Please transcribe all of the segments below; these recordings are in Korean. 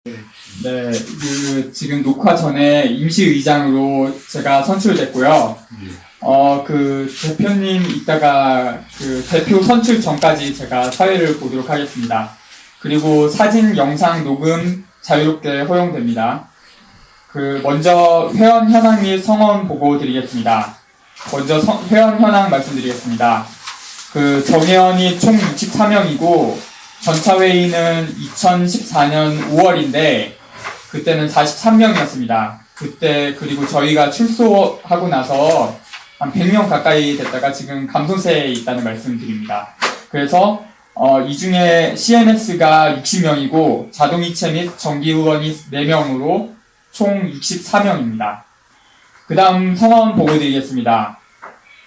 네, 지금 녹화 전에 임시의장으로 제가 선출됐고요. 대표님 이따가 대표 선출 전까지 제가 사회를 보도록 하겠습니다. 그리고 사진, 영상 녹음 자유롭게 허용됩니다. 먼저 회원 현황 및 성원 보고 드리겠습니다. 먼저 회원 현황 말씀드리겠습니다. 정회원이 총 64명이고, 전차 회의는 2014년 5월인데 그때는 43명이었습니다. 그리고 저희가 출소하고 나서 한 100명 가까이 됐다가 지금 감소세에 있다는 말씀드립니다. 그래서 이 중에 CNS가 60명이고 자동이체 및 정기후원이 4명으로 총 64명입니다. 그 다음 성원 보고 드리겠습니다.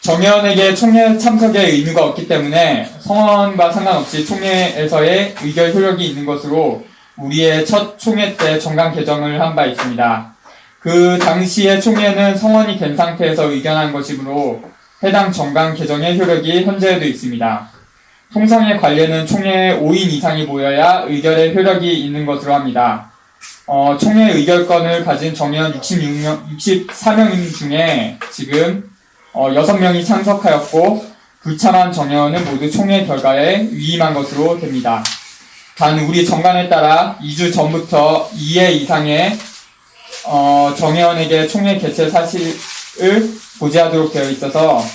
정회원에게 총회 참석에 의무가 없기 때문에 성원과 상관없이 총회에서의 의결 효력이 있는 것으로 우리의 첫 총회 때 정강 개정을 한 바 있습니다. 그 당시의 총회는 성원이 된 상태에서 의견한 것이므로 해당 정강 개정의 효력이 현재에도 있습니다. 통상의 관례는 총회에 5인 이상이 모여야 의결의 효력이 있는 것으로 합니다. 총회 의결권을 가진 정회원 64명 중에 지금 6명이 참석하였고 불참한 정회원은 모두 총회 결과에 위임한 것으로 됩니다. 단 우리 정관에 따라 2주 전부터 2회 이상의 정회원에게 총회 개최 사실을 고지하도록 되어 있어서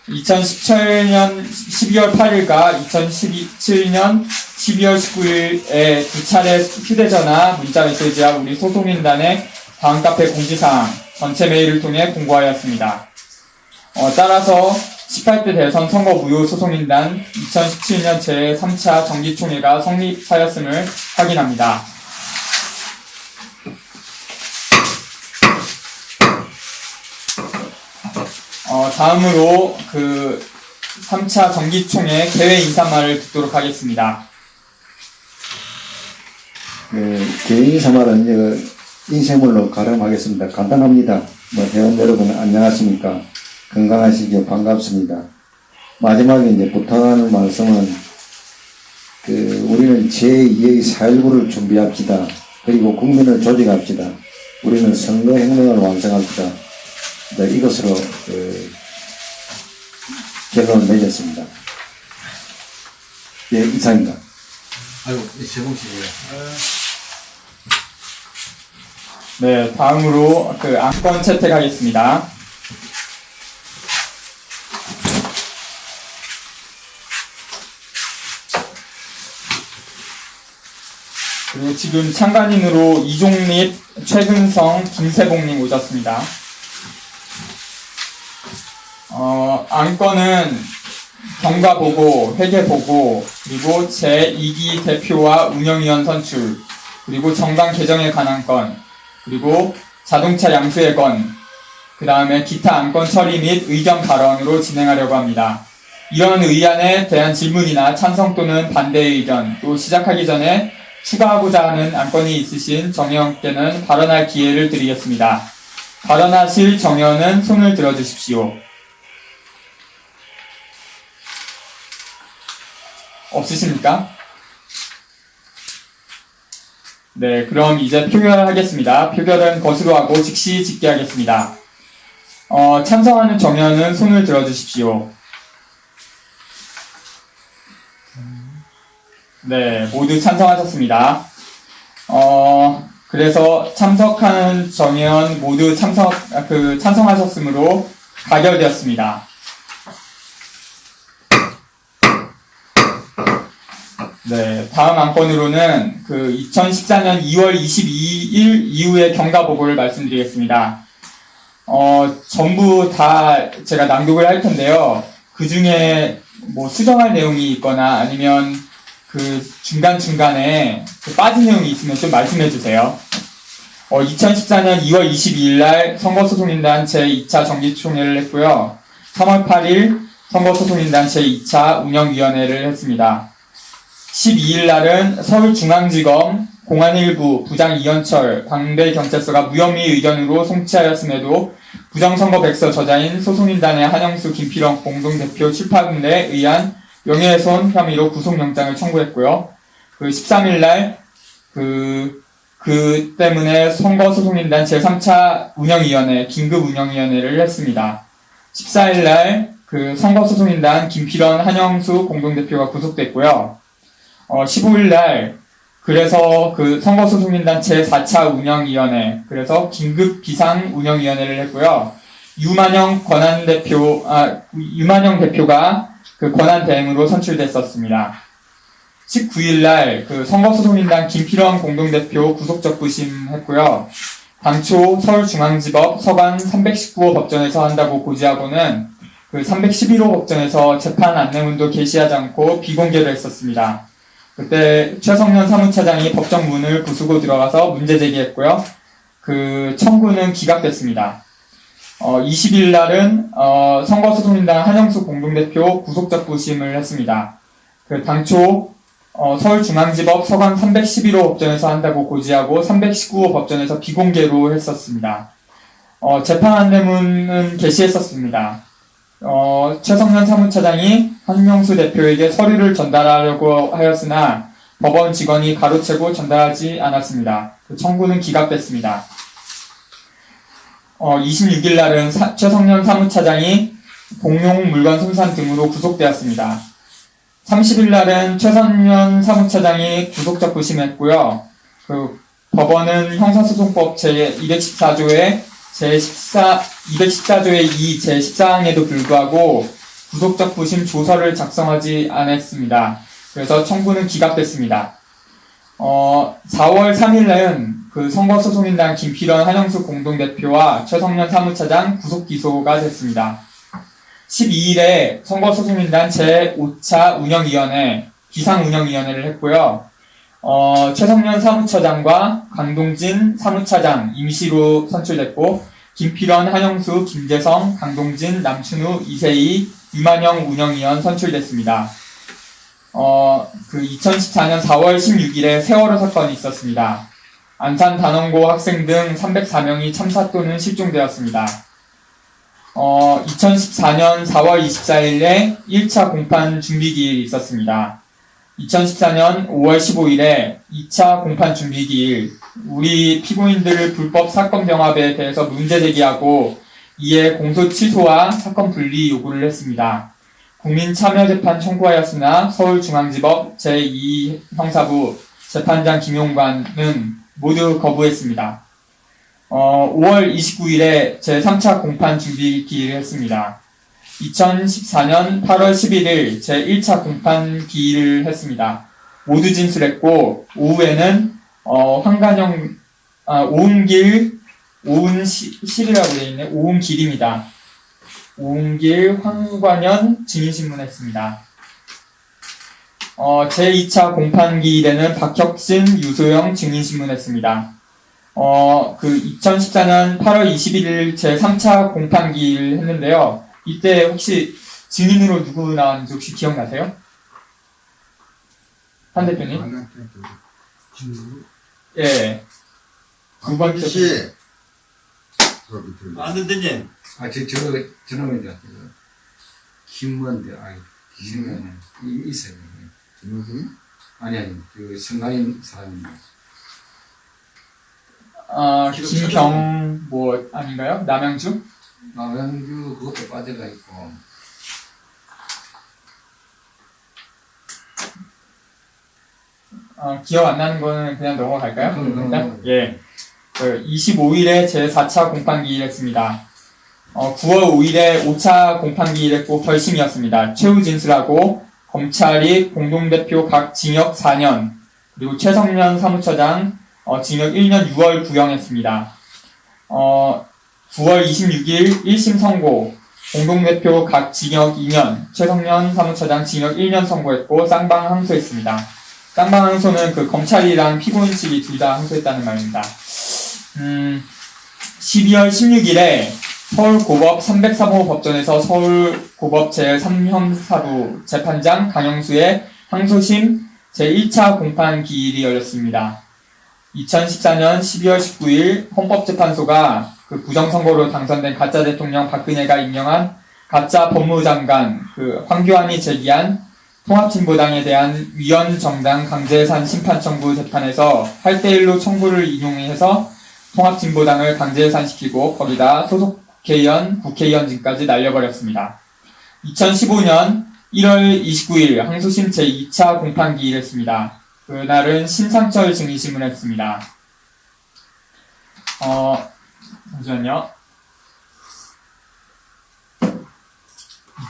2017년 12월 8일과 2017년 12월 19일에 두 차례 휴대전화, 문자메시지와 우리 소송인단의 다음 카페 공지사항, 전체 메일을 통해 공고하였습니다. 따라서 18대 대선 선거 무효 소송인단 2017년 제3차 정기총회가 성립하였음을 확인합니다. 다음으로 3차 정기총회 개회 인사말을 듣도록 하겠습니다. 개회 인사말은 인쇄물로 가름하겠습니다. 간단합니다. 회원 여러분 안녕하십니까? 건강하시죠? 반갑습니다. 마지막에 부탁하는 말씀은 우리는 제2의 4.19를 준비합시다. 그리고 국민을 조직합시다. 우리는 선거혁명을 완성합시다. 이것으로 결론을 내렸습니다. 예, 이상입니다. 아이고, 제공식이에요. 네, 다음으로 안건 채택하겠습니다. 그리고 지금 참관인으로 이종립, 최근성, 김세봉님 오셨습니다. 안건은 경과보고, 회계보고, 그리고 제2기 대표와 운영위원 선출, 그리고 정당 개정에 관한 건, 그리고 자동차 양수의 건, 그 다음에 기타 안건 처리 및 의견 발언으로 진행하려고 합니다. 이런 의안에 대한 질문이나 찬성 또는 반대의 의견, 또 시작하기 전에 추가하고자 하는 안건이 있으신 정회원께는 발언할 기회를 드리겠습니다. 발언하실 정회원은 손을 들어주십시오. 없으십니까? 네, 그럼 이제 표결하겠습니다. 표결은 거수로 하고 즉시 집계하겠습니다. 찬성하는 정회원은 손을 들어주십시오. 네, 모두 찬성하셨습니다. 그래서 참석하는 정회원 모두 찬성하셨으므로 가결되었습니다. 네, 다음 안건으로는 2014년 2월 22일 이후의 경과보고를 말씀드리겠습니다. 전부 다 제가 낭독을 할 텐데요. 그 중에 수정할 내용이 있거나 아니면 중간중간에 빠진 내용이 있으면 좀 말씀해 주세요. 2014년 2월 22일 날 선거소송인단 제2차 정기총회를 했고요. 3월 8일 선거소송인단 제2차 운영위원회를 했습니다. 12일 날은 서울중앙지검, 공안일부, 부장 이현철, 광배경찰서가 무혐의 의견으로 송치하였음에도 부정선거백서 저자인 소송인단의 한영수, 김필영 공동대표 7파군에 의한 명예훼손 혐의로 구속영장을 청구했고요. 13일 날 그 때문에 선거소송인단 제3차 운영위원회, 긴급운영위원회를 했습니다. 14일날 그 선거소송인단 김필원, 한영수 공동대표가 구속됐고요. 15일날 그래서 그 선거소송인단 제4차 운영위원회, 그래서 긴급비상운영위원회를 했고요. 유만영 대표가 그 권한대행으로 선출됐었습니다. 19일날 그 선거소송인단 김필원 공동대표 구속적부심 했고요. 당초 서울중앙지법 서관 319호 법정에서 한다고 고지하고는 그 311호 법정에서 재판 안내문도 게시하지 않고 비공개로 했었습니다. 그때 최성년 사무차장이 법정 문을 부수고 들어가서 문제 제기했고요. 그 청구는 기각됐습니다. 20일 날은 선거소송인단 한영수 공동대표 구속적부심을 했습니다. 그 당초 서울중앙지법 서관 311호 법정에서 한다고 고지하고 319호 법정에서 비공개로 했었습니다. 재판 안내문은 게시했었습니다. 최성년 사무차장이 한영수 대표에게 서류를 전달하려고 하였으나 법원 직원이 가로채고 전달하지 않았습니다. 그 청구는 기각됐습니다. 26일 날은 최성년 사무차장이 공용 물건 손상 등으로 구속되었습니다. 30일 날은 최성년 사무차장이 구속적부심했고요. 그 법원은 형사소송법 제214조의 214조의 2 제14항에도 불구하고 구속적부심 조서를 작성하지 않았습니다. 그래서 청구는 기각됐습니다. 4월 3일날은 그 선거소송인단 김필원, 한영수 공동대표와 최성년 사무차장 구속기소가 됐습니다. 12일에 선거소송인단 제5차 운영위원회, 비상운영위원회를 했고요. 최성년 사무처장과 강동진 사무차장 임시로 선출됐고, 김필원, 한영수, 김재성, 강동진, 남춘우, 이세희, 유만영 운영위원 선출됐습니다. 그 2014년 4월 16일에 세월호 사건이 있었습니다. 안산 단원고 학생 등 304명이 참사 또는 실종되었습니다. 2014년 4월 24일에 1차 공판 준비기일이 있었습니다. 2014년 5월 15일에 2차 공판 준비기일, 우리 피고인들 불법 사건 병합에 대해서 문제 제기하고 이에 공소 취소와 사건 분리 요구를 했습니다. 국민참여재판 청구하였으나 서울중앙지법 제2형사부 재판장 김용관은 모두 거부했습니다. 5월 29일에 제3차 공판 준비 기일을 했습니다. 2014년 8월 11일 제1차 공판 기일을 했습니다. 모두 진술했고, 오후에는 오은실이라고 되어 있네. 오은길입니다. 오은길, 황관현 증인신문했습니다. 제2차 공판 기일에는 박혁신, 유소영 증인신문했습니다. 그 2014년 8월 21일 제3차 공판 기일 했는데요. 이때 혹시 증인으로 누구 나왔는지 혹시 기억나세요? 한 대표님? 예. 두 번째. 안 된다님. 저놈이다. 김먼데, 기생년에 있어요. 아니, 그 성가인 사람입니다. 김경, 아닌가요? 남양주? 남양주 그것도 빠져가 있고. 기억 안 나는 거는 그냥 넘어갈까요? 일단? 예. 25일에 제4차 공판기일 했습니다. 9월 5일에 5차 공판기일 했고 결심이었습니다. 최후 진술하고 검찰이 공동대표 각 징역 4년, 그리고 최성년 사무처장 징역 1년 6월 구형했습니다. 9월 26일 1심 선고, 공동대표 각 징역 2년, 최성년 사무처장 징역 1년 선고했고 쌍방 항소했습니다. 쌍방 항소는 그 검찰이랑 피고인 측이 둘 다 항소했다는 말입니다. 12월 16일에 서울고법 303호 법전에서 서울고법 제3형사부 재판장 강영수의 항소심 제1차 공판 기일이 열렸습니다. 2014년 12월 19일 헌법재판소가 그 부정선거로 당선된 가짜 대통령 박근혜가 임명한 가짜 법무장관 그 황교안이 제기한 통합진보당에 대한 위헌정당 강제해산 심판청구 재판에서 8대1로 청구를 인용해서 통합진보당을 강제해산시키고 거기다 소속 국회의원직까지 날려버렸습니다. 2015년 1월 29일 항소심 제2차 공판기일을 했습니다. 그날은 신상철 증인신문을 했습니다. 잠시만요.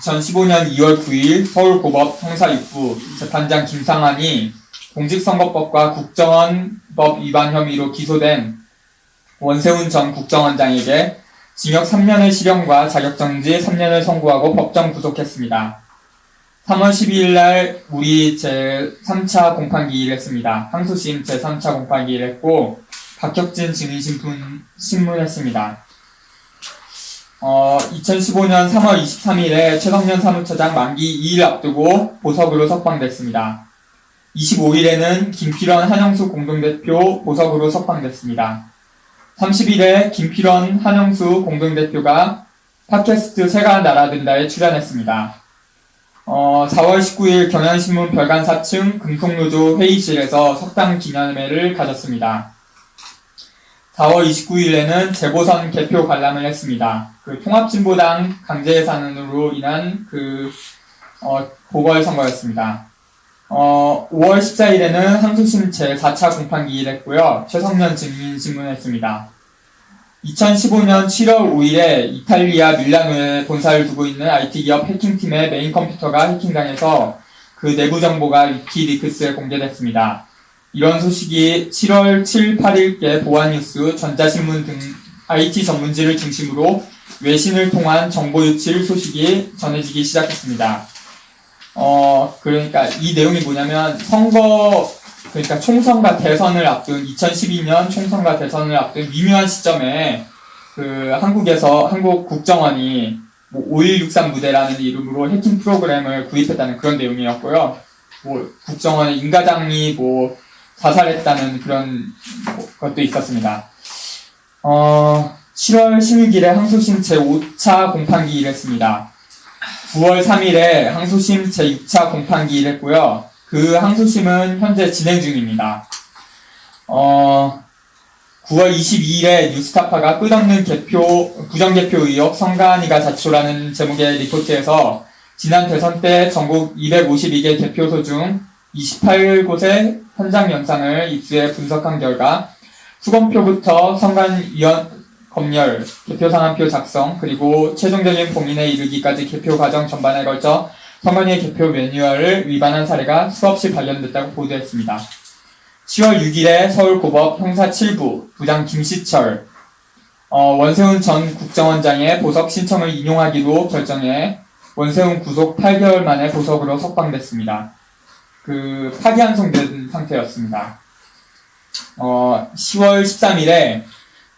2015년 2월 9일 서울고법 형사 6부 재판장 김상환이 공직선거법과 국정원법 위반 혐의로 기소된 원세훈 전 국정원장에게 징역 3년의 실형과 자격정지 3년을 선고하고 법정 구속했습니다. 3월 12일 날 우리 제3차 공판기일을 했습니다. 항소심 제3차 공판기일을 했고 박혁진 증인신문했습니다. 2015년 3월 23일에 최성년 사무처장 만기 2일 앞두고 보석으로 석방됐습니다. 25일에는 김필원 한영수 공동대표 보석으로 석방됐습니다. 30일에 김필원 한영수 공동대표가 팟캐스트 새가 날아든다에 출연했습니다. 4월 19일 경향신문 별관 4층 금속노조 회의실에서 석당 기념회를 가졌습니다. 4월 29일에는 재보선 개표 관람을 했습니다. 통합진보당 강제해산으로 인한 보궐선거였습니다. 5월 14일에는 항소심 제4차 공판기일 했고요. 최성년 증인신문했습니다. 2015년 7월 5일에 이탈리아 밀라노에 본사를 두고 있는 IT기업 해킹팀의 메인 컴퓨터가 해킹당해서 그 내부 정보가 위키리크스에 공개됐습니다. 이런 소식이 7월 7, 8일께 보안뉴스, 전자신문 등 IT 전문지를 중심으로 외신을 통한 정보 유출 소식이 전해지기 시작했습니다. 그러니까 이 내용이 뭐냐면 그러니까 총선과 대선을 앞둔 2012년 총선과 대선을 앞둔 미묘한 시점에 한국 국정원이 5163 무대라는 이름으로 해킹 프로그램을 구입했다는 그런 내용이었고요. 국정원의 임과장이 자살했다는 그런 것도 있었습니다. 7월 16일에 항소심 제5차 공판기일 했습니다. 9월 3일에 항소심 제6차 공판기일 했고요. 그 항소심은 현재 진행 중입니다. 9월 22일에 뉴스타파가 끝없는 부정개표 의혹 성가한이가 자초라는 제목의 리포트에서 지난 대선 때 전국 252개 개표소 중 28곳의 현장 영상을 입수해 분석한 결과 수검표부터 검열, 개표 상한표 작성, 그리고 최종적인 봉인에 이르기까지 개표 과정 전반에 걸쳐 선관위의 개표 매뉴얼을 위반한 사례가 수없이 발견됐다고 보도했습니다. 10월 6일에 서울고법 형사 7부 부장 김시철, 원세훈 전 국정원장의 보석 신청을 인용하기로 결정해 원세훈 구속 8개월 만에 보석으로 석방됐습니다. 파기환송된 상태였습니다. 10월 13일에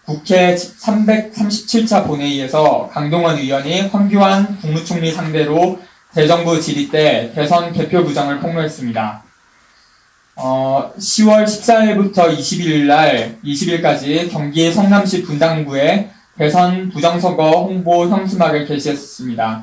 국회 337차 본회의에서 강동원 의원이 황교안 국무총리 상대로 대정부 질의 때 대선 개표 부정을 폭로했습니다. 10월 14일부터 20일까지 경기 성남시 분당구에 대선 부정선거 홍보 현수막을 게시했습니다.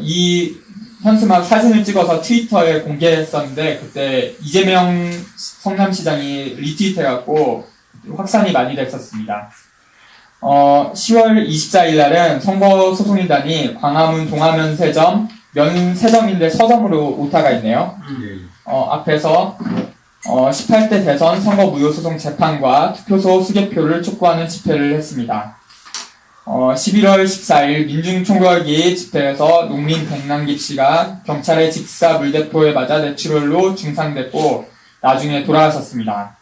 이 현수막 사진을 찍어서 트위터에 공개했었는데 그때 이재명 성남시장이 리트윗해갖고 확산이 많이 됐었습니다. 10월 24일 날은 선거소송인단이 광화문 동화면세점, 면세점인데 서점으로 오타가 있네요. 앞에서 18대 대선 선거 무효소송 재판과 투표소 수개표를 촉구하는 집회를 했습니다. 11월 14일 민중총궐기 집회에서 농민 백남깁 씨가 경찰의 직사 물대포에 맞아 뇌출혈로 중상됐고 나중에 돌아가셨습니다.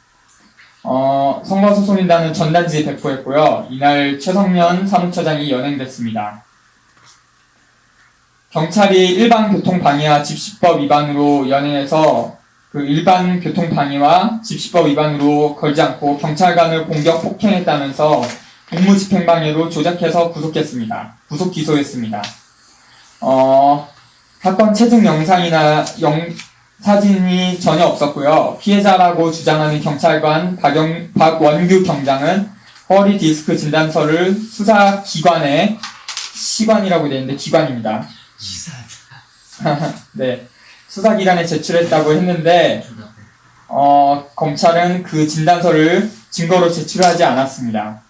선거소송인단은 전단지 배포했고요. 이날 최성년 사무처장이 연행됐습니다. 경찰이 일반교통방해와 집시법 위반으로 연행해서 일반교통방해와 집시법 위반으로 걸지 않고 경찰관을 공격 폭행했다면서 공무집행방해로 조작해서 구속했습니다. 구속 기소했습니다. 사건 체증 영상이나 사진이 전혀 없었고요. 피해자라고 주장하는 경찰관 박원규 경장은 허리 디스크 진단서를 수사기관에 시관이라고 되어 있는데 기관입니다. 네. 수사기관에 제출했다고 했는데 검찰은 그 진단서를 증거로 제출하지 않았습니다.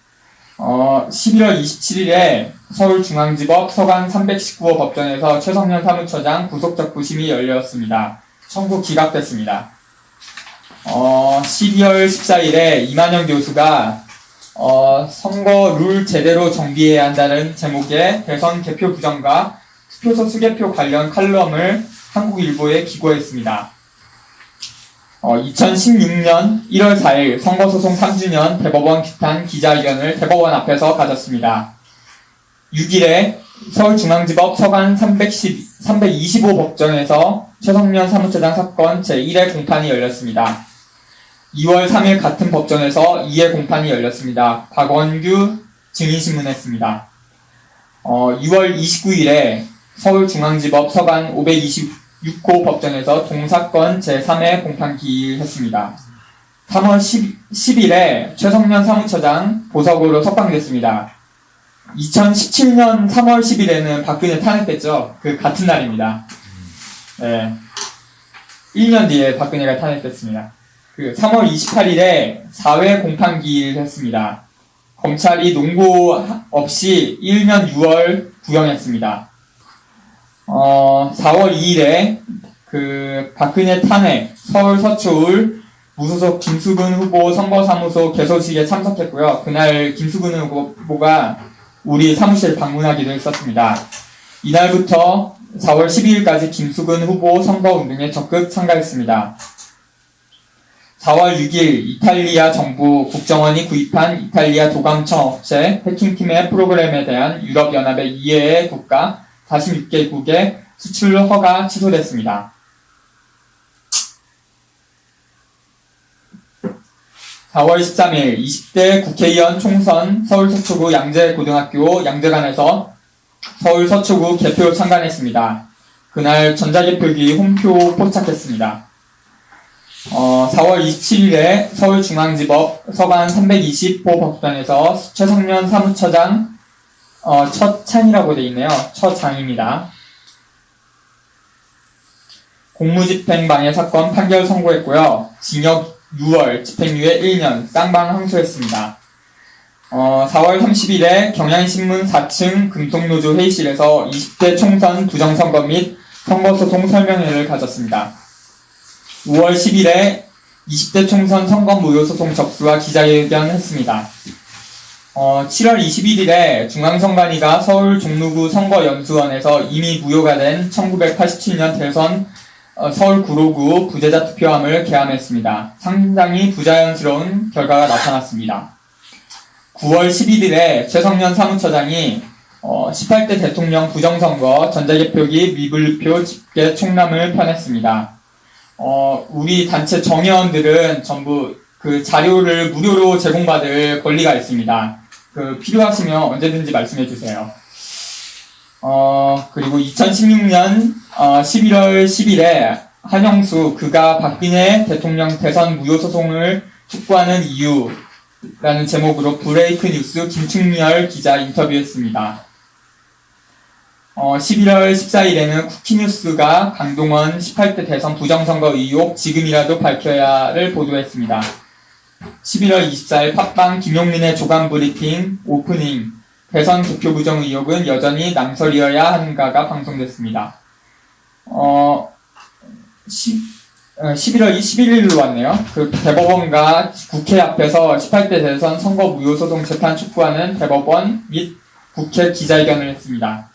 11월 27일에 서울중앙지법 서간 319호 법정에서 최성년 사무처장 구속적 부심이 열렸습니다. 청구 기각됐습니다. 12월 14일에 이만영 교수가 선거 룰 제대로 정비해야 한다는 제목의 대선 개표 부정과 투표소 수개표 관련 칼럼을 한국일보에 기고했습니다. 2016년 1월 4일 선거소송 3주년 대법원 규탄 기자회견을 대법원 앞에서 가졌습니다. 6일에 서울중앙지법 서간 325 법정에서 최성년 사무처장 사건 제1회 공판이 열렸습니다. 2월 3일 같은 법정에서 2회 공판이 열렸습니다. 박원규 증인신문했습니다. 6월 29일에 서울중앙지법 서간 526호 법정에서 동사건 제3회 공판 기일했습니다. 3월 10일에 최성년 사무처장 보석으로 석방됐습니다. 2017년 3월 10일에는 박근혜 탄핵됐죠. 그 같은 날입니다. 네. 1년 뒤에 박근혜가 탄핵됐습니다. 3월 28일에 4회 공판 기일했습니다. 검찰이 농고 없이 1년 6월 구형했습니다. 4월 2일에 박근혜 탄핵 서울 서초울 무소속 김수근 후보 선거사무소 개소식에 참석했고요. 그날 김수근 후보가 우리 사무실 방문하기도 했었습니다. 이날부터 4월 12일까지 김수근 후보 선거운동에 적극 참가했습니다. 4월 6일 이탈리아 정부 국정원이 구입한 이탈리아 도감청 업체 해킹팀의 프로그램에 대한 유럽연합의 이해의 국가 46개국의 수출 허가 취소됐습니다. 4월 13일 20대 국회의원 총선 서울 서초구 양재고등학교 양재관에서 서울 서초구 개표 참관했습니다. 그날 전자개표기 홈표 포착했습니다. 4월 27일에 서울중앙지법 서간 320호 법정에서 최성년 사무처장 첫 찬이라고 되어 있네요. 첫 장입니다. 공무집행 방해 사건 판결 선고했고요. 징역 6월, 집행유예 1년, 쌍방 항소했습니다. 4월 30일에 경향신문 4층 금속노조 회의실에서 20대 총선 부정선거 및 선거소송 설명회를 가졌습니다. 5월 10일에 20대 총선 선거 무효소송 접수와 기자회견 했습니다. 7월 21일에 중앙선관위가 서울 종로구 선거연수원에서 이미 무효가 된 1987년 대선 서울 구로구 부재자 투표함을 개함했습니다. 상당히 부자연스러운 결과가 나타났습니다. 9월 11일에 최성년 사무처장이 18대 대통령 부정선거 전자개표기 미분류표 집계 총람을 펴냈습니다. 우리 단체 정회원들은 전부 그 자료를 무료로 제공받을 권리가 있습니다. 필요하시면 언제든지 말씀해 주세요. 그리고 2016년 11월 10일에 한영수 그가 박근혜 대통령 대선 무효소송을 촉구하는 이유라는 제목으로 브레이크 뉴스 김충렬 기자 인터뷰했습니다. 11월 14일에는 쿠키뉴스가 강동원 18대 대선 부정선거 의혹 지금이라도 밝혀야를 보도했습니다. 11월 24일 팟빵 김용민의 조간 브리핑 오프닝 대선 개표 부정 의혹은 여전히 낭설이어야 하는가가 방송됐습니다. 11월 21일로 왔네요. 대법원과 국회 앞에서 18대 대선 선거 무효소송 재판 촉구하는 대법원 및 국회 기자회견을 했습니다.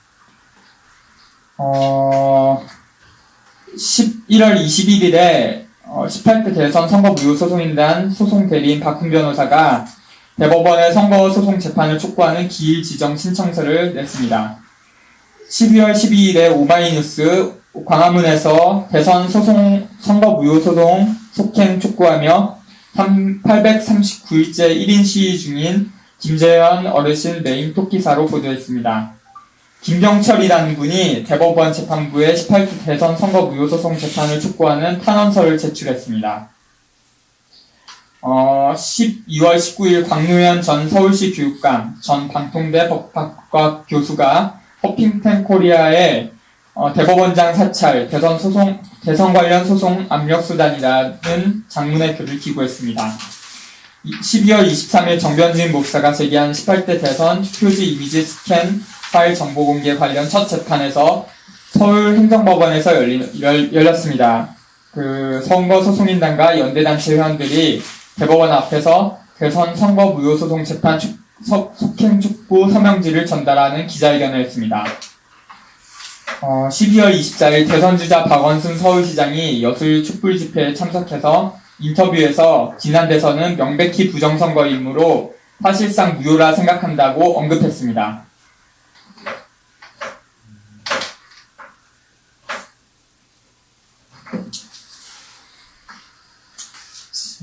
11월 21일에 18대 대선 선거 무효소송에 대한 소송 대리인 박훈 변호사가 대법원의 선거소송 재판을 촉구하는 기일 지정 신청서를 냈습니다. 12월 12일에 오마이뉴스 광화문에서 대선 선거 무효소송 속행 촉구하며 839일째 1인 시위 중인 김재현 어르신 메인 토끼사로 보도했습니다. 김병철이라는 분이 대법원 재판부에 18대 대선 선거 무효소송 재판을 촉구하는 탄원서를 제출했습니다. 12월 19일 광노현 전 서울시 교육감, 전 방통대 법학과 교수가 허핑턴 코리아에 대법원장 사찰, 대선 관련 소송 압력수단이라는 장문의 글을 기고했습니다. 12월 23일 정변진 목사가 제기한 18대 대선 투표지 이미지 스캔 파일 정보 공개 관련 첫 재판에서 서울행정법원에서 열렸습니다. 그 선거소송인단과 연대단체 회원들이 대법원 앞에서 대선 선거 무효 소송 재판 속행 촉구 서명지를 전달하는 기자회견을 했습니다. 12월 24일 대선주자 박원순 서울시장이 여술 촛불 집회에 참석해서 인터뷰에서 지난 대선은 명백히 부정선거이므로 사실상 무효라 생각한다고 언급했습니다.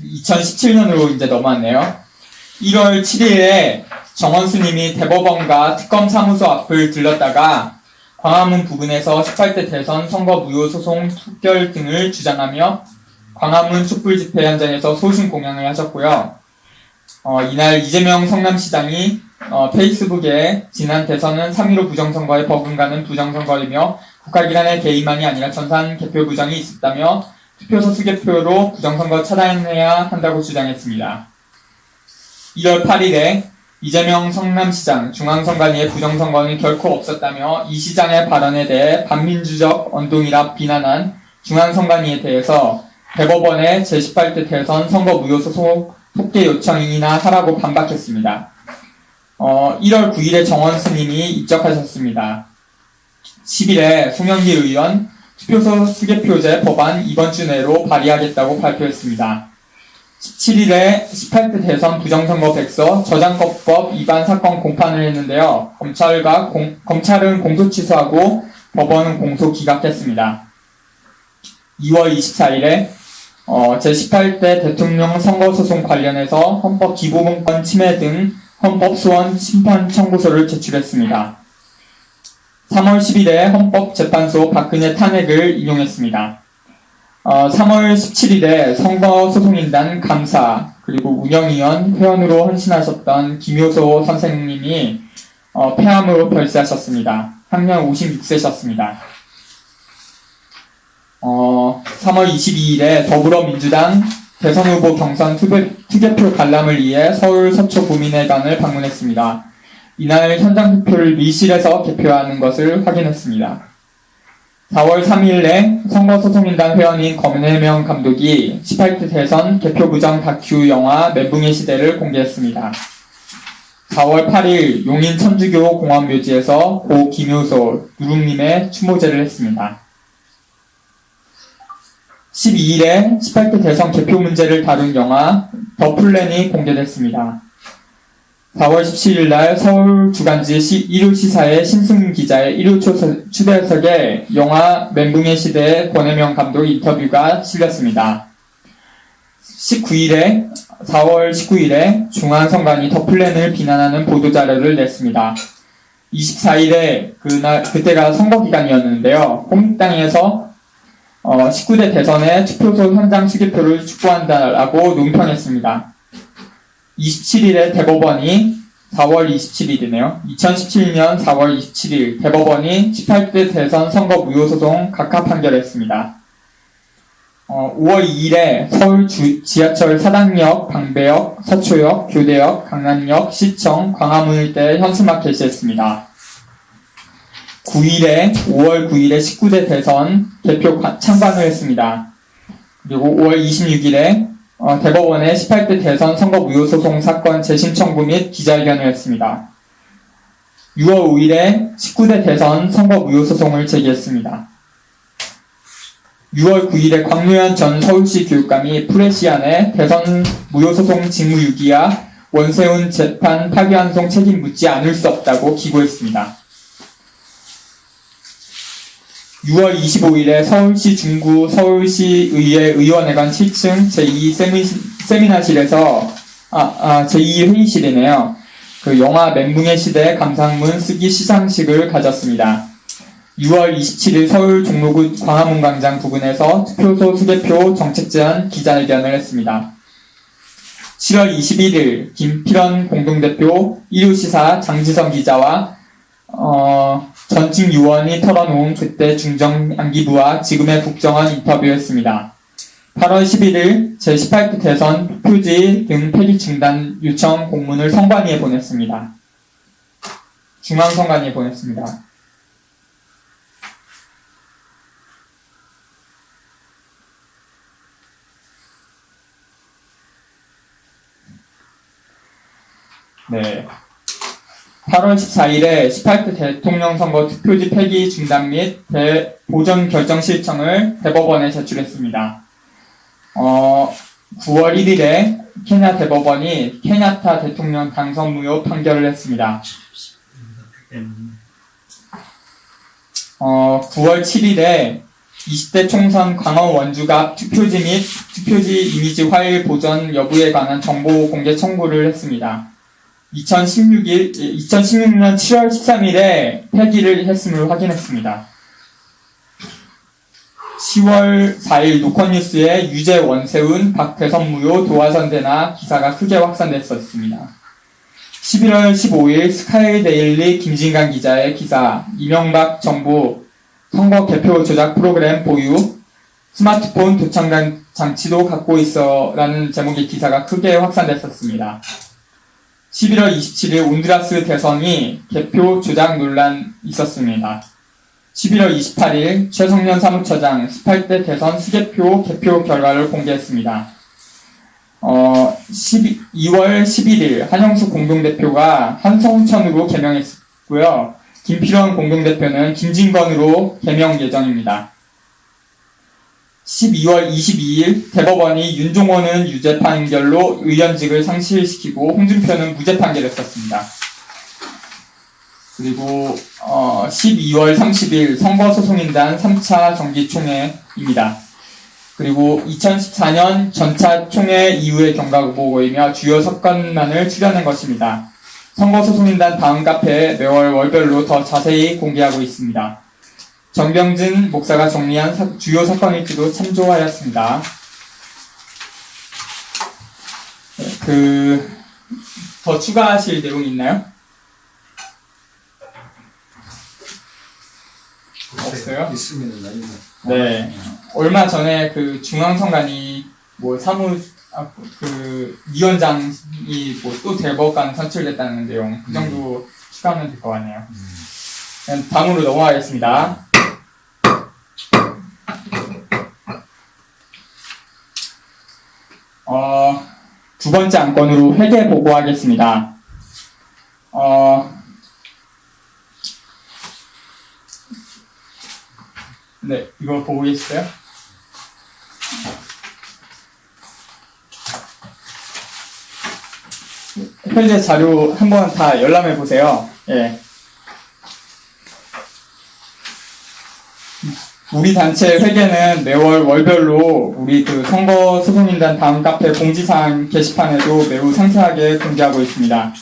(2017년으로) 이제 넘어왔네요. 1월 7일에 정원수님이 대법원과 특검 사무소 앞을 들렀다가 광화문 부근에서 18대 대선 선거 무효 소송 특결 등을 주장하며 광화문 촛불 집회 현장에서 소신 공양을 하셨고요. 이날 이재명 성남시장이 페이스북에 지난 대선은 3.15 부정선거에 버금가는 부정선거이며 국가기관의 개입만이 아니라 전산 개표 부정이 있었다며 투표소 수개표로 부정선거 차단해야 한다고 주장했습니다. 1월 8일에 이재명 성남시장 중앙선관위의 부정선거는 결코 없었다며 이 시장의 발언에 대해 반민주적 언동이라 비난한 중앙선관위에 대해서 대법원의 제18대 대선 선거 무효 소송 속개 요청이나 하라고 반박했습니다. 1월 9일에 정원수님이 입적하셨습니다. 10일에 송영길 의원 투표소 수개표제 법안 이번 주 내로 발의하겠다고 발표했습니다. 17일에 18대 대선 부정선거 백서 저작권법 위반 사건 공판을 했는데요. 검찰은 공소 취소하고 법원은 공소 기각했습니다. 2월 24일에 제18대 대통령 선거소송 관련해서 헌법 기본권 침해 등 헌법 소원 심판 청구서를 제출했습니다. 3월 10일에 헌법재판소 박근혜 탄핵을 인용했습니다. 3월 17일에 선거소송인단 감사 그리고 운영위원 회원으로 헌신하셨던 김효소 선생님이 폐암으로 별세하셨습니다. 향년 56세셨습니다. 3월 22일에 더불어민주당 대선 후보 경선 투개표 관람을 위해 서울 서초구민회관을 방문했습니다. 이날 현장 투표를 밀실에서 개표하는 것을 확인했습니다. 4월 3일에 선거소송인단 회원인 검은해명 감독이 18대 대선 개표부정 다큐 영화 멘붕의 시대를 공개했습니다. 4월 8일 용인 천주교 공원묘지에서 고 김효소 누룽님의 추모제를 했습니다. 12일에 18대 대선 개표 문제를 다룬 영화 더 플랜이 공개됐습니다. 4월 17일 날 서울 주간지 일요시사의 신승윤 기자의 일요 초대석에 영화 멘붕의 시대의 권혜명 감독 인터뷰가 실렸습니다. 4월 19일에 중앙선관위 더 플랜을 비난하는 보도자료를 냈습니다. 24일에 그때가 선거기간이었는데요. 홍익당에서 19대 대선의 투표소 현장 수개표를 촉구한다라고 논평했습니다. 27일에 대법원이 4월 27일이네요. 2017년 4월 27일 대법원이 18대 대선 선거 무효 소송 각하 판결했습니다. 5월 2일에 서울 지하철 사당역, 방배역, 서초역, 교대역, 강남역, 시청, 광화문 일대 현수막 게시했습니다. 5월 9일에 19대 대선 개표 참관을 했습니다. 그리고 5월 26일에 대법원의 18대 대선 선거 무효 소송 사건 재심 청구 및 기자회견을 했습니다. 6월 5일에 19대 대선 선거 무효 소송을 제기했습니다. 6월 9일에 광노현 전 서울시 교육감이 프레시안에 대선 무효 소송 직무유기와 원세훈 재판 파기환송 책임 묻지 않을 수 없다고 기고했습니다. 6월 25일에 서울시 중구 서울시의회 의원회관 7층 제2 세미나실에서 제2 회의실이네요. 그 영화 멘붕의 시대 감상문 쓰기 시상식을 가졌습니다. 6월 27일 서울 종로구 광화문광장 부근에서 투표소 수개표 정책 제안 기자회견을 했습니다. 7월 21일 김필원 공동대표 일요시사 장지성 기자와 전직 요원이 털어놓은 그때 중정안기부와 지금의 국정원 인터뷰였습니다. 8월 11일 제18대 대선 표지 등 폐기 중단 요청 공문을 선관위에 보냈습니다. 중앙선관위에 보냈습니다. 네. 8월 14일에 18대 대통령 선거 투표지 폐기 중단 및 보전 결정 신청을 대법원에 제출했습니다. 9월 1일에 케냐 대법원이 케냐타 대통령 당선 무효 판결을 했습니다. 9월 7일에 20대 총선 강원 원주갑 투표지 및 투표지 이미지 화일 보전 여부에 관한 정보 공개 청구를 했습니다. 2016년 7월 13일에 폐기를 했음을 확인했습니다. 10월 4일 노컷뉴스에 유재 원세훈, 박태선 무효 도화선대나 기사가 크게 확산됐었습니다. 11월 15일 스카이데일리 김진강 기자의 기사 이명박 정부 선거 개표 조작 프로그램 보유 스마트폰 도청 장치도 갖고 있어 라는 제목의 기사가 크게 확산됐었습니다. 11월 27일 온두라스 대선이 개표 조작 논란 있었습니다. 11월 28일 최성년 사무처장 18대 대선 수개표 개표 결과를 공개했습니다. 2월 11일 한영수 공동대표가 한성천으로 개명했고요. 김필원 공동대표는 김진건으로 개명 예정입니다. 12월 22일 대법원이 윤종호는 유죄 판결로 의원직을 상실시키고 홍준표는 무죄 판결했었습니다. 그리고 12월 30일 선거소송인단 3차 정기총회입니다. 그리고 2014년 전차 총회 이후의 경과보고이며 주요 사건만을 추려낸 것입니다. 선거소송인단 다음 카페에 매월 월별로 더 자세히 공개하고 있습니다. 정병진 목사가 정리한 주요 사건일지도 참조하였습니다. 더 추가하실 내용 있나요? 없어요? 있으면 나중에. 네. 얼마 전에 중앙선관위 위원장이 또 대법관 선출됐다는 내용, 그 정도 추가하면 될 것 같네요. 다음으로 넘어가겠습니다. 두 번째 안건으로 회계 보고하겠습니다. 네, 이거 보고 계시어요? 회계 자료 한번 다 열람해 보세요. 예. 우리 단체 회계는 매월 월별로 우리 선거소송인단 다음 카페 공지사항 게시판에도 매우 상세하게 공개하고 있습니다.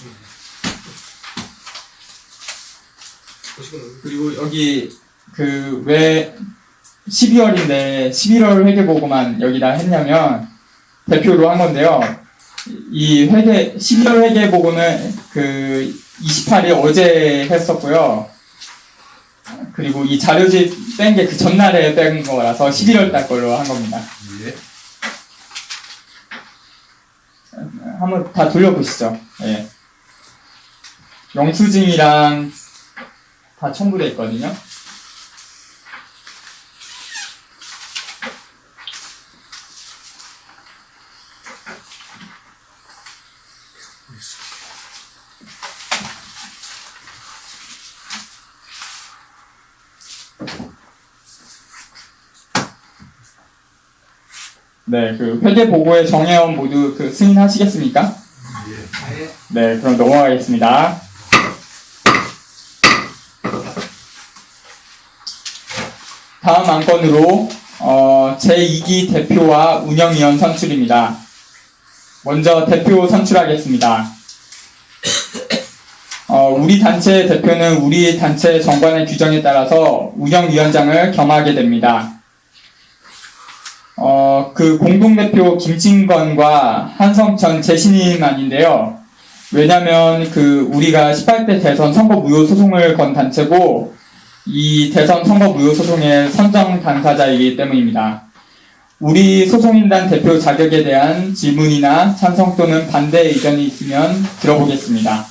그리고 여기 왜 12월인데 11월 회계보고만 여기다 했냐면 대표로 한 건데요. 이 12월 회계보고는 28일 어제 했었고요. 그리고 이 자료집 뺀 게 전날에 뺀 거라서 11월 달 걸로 한 겁니다. 예. 한번 다 돌려보시죠. 예. 영수증이랑 다 첨부되어 있거든요. 네, 회계 보고의 정혜원 모두 승인하시겠습니까? 예. 네, 그럼 넘어가겠습니다. 다음 안건으로 제2기 대표와 운영위원 선출입니다. 먼저 대표 선출하겠습니다. 우리 단체 대표는 우리 단체 정관의 규정에 따라서 운영위원장을 겸하게 됩니다. 공동대표 김진건과 한성천 재신임안인데요. 왜냐면 우리가 18대 대선 선거 무효 소송을 건 단체고 이 대선 선거 무효 소송의 선정 당사자이기 때문입니다. 우리 소송인단 대표 자격에 대한 질문이나 찬성 또는 반대 의견이 있으면 들어보겠습니다.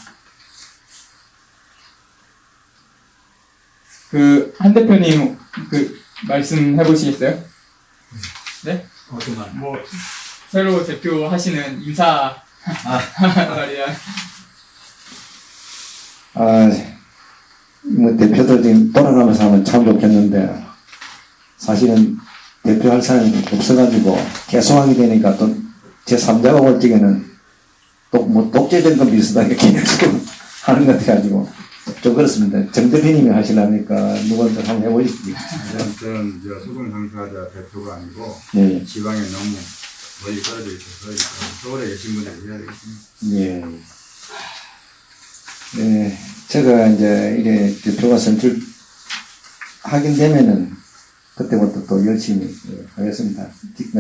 한 대표님, 말씀해 보시겠어요? 네? 어떤 말? 뭐, 새로 대표 하시는 인사, 말이야. 뭐 대표들 지금 돌아가면서 하면 참 좋겠는데 사실은 대표할 사람이 없어가지고 계속 하게 되니까 또 제3자가 올 적에는 또 뭐 독재된 건 비슷하게 계속 하는 것 같아가지고 좀 그렇습니다. 정 대표님이 하시려니까 누구든 한번 해보십시오. 저는 소송 당사자 대표가 아니고 예. 지방에 너무 멀리 떨어져 있어서 서울에 계신 분들이 해야 되겠습니다. 예. 네, 제가 이제 이게 대표가 선출하긴 되면은 그때부터 또 열심히 하겠습니다.